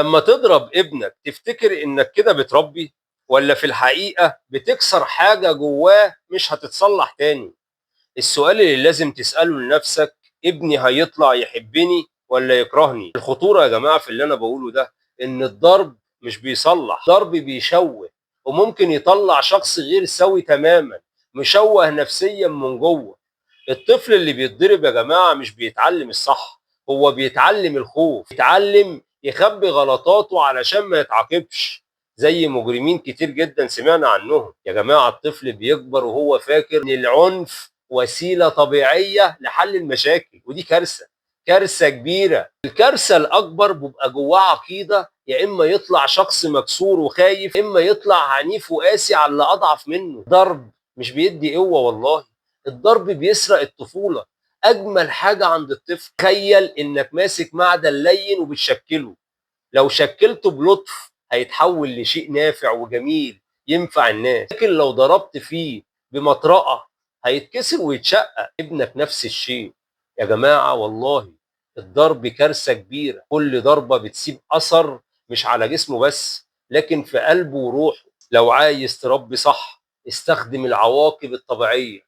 لما تضرب ابنك تفتكر إنك كده بتربي، ولا في الحقيقة بتكسر حاجة جواه مش هتتصلح تاني؟ السؤال اللي لازم تسأله لنفسك: ابني هيطلع يحبني ولا يكرهني؟ الخطورة يا جماعة في اللي أنا بقوله ده إن الضرب مش بيصلح، ضرب بيشوه، وممكن يطلع شخص غير سوي تماما، مشوه نفسيا من جوه. الطفل اللي بيتضرب يا جماعة مش بيتعلم الصح، هو بيتعلم الخوف، بيتعلم يخبي غلطاته علشان ما يتعاقبش زي مجرمين كتير جدا سمعنا عنهم. يا جماعة الطفل بيكبر وهو فاكر ان العنف وسيلة طبيعية لحل المشاكل، ودي كارثة، كارثة كبيرة. الكارثة الأكبر بيبقى جواه عقيدة يا إما يطلع شخص مكسور وخايف، يا إما يطلع عنيف وقاسي على اللي أضعف منه. ضرب مش بيدي قوة والله، الضرب بيسرق الطفولة. أجمل حاجة عند الطفل، تخيل إنك ماسك معدن لين وبتشكله، لو شكلته بلطف هيتحول لشيء نافع وجميل ينفع الناس، لكن لو ضربت فيه بمطرقة هيتكسر ويتشقق. ابنك نفس الشيء يا جماعة والله. الضرب كارثة كبيرة، كل ضربة بتسيب أثر مش على جسمه بس، لكن في قلبه وروحه. لو عايز تربي صح استخدم العواقب الطبيعية،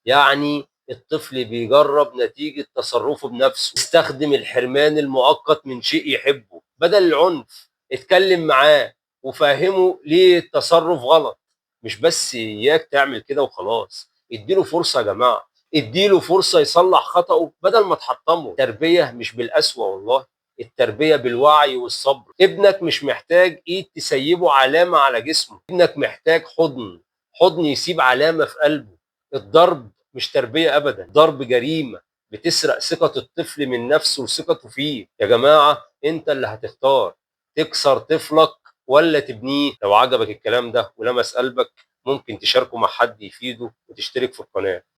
يعني الطفل بيجرب نتيجة تصرفه بنفسه. استخدم الحرمان المؤقت من شيء يحبه بدل العنف، اتكلم معاه وفهمه ليه التصرف غلط، مش بس اياك تعمل كده وخلاص. اديله فرصة يا جماعة، اديله فرصة يصلح خطأه بدل ما تحطمه. التربية مش بالقسوة والله، التربية بالوعي والصبر. ابنك مش محتاج ايد تسيبه علامة على جسمه، ابنك محتاج حضن، حضن يسيب علامة في قلبه. الضرب مش تربية أبدا، ضرب جريمة بتسرق ثقة الطفل من نفسه وثقته فيه. يا جماعة أنت اللي هتختار تكسر طفلك ولا تبنيه. لو عجبك الكلام ده ولمس قلبك ممكن تشاركه مع حد يفيده وتشترك في القناة.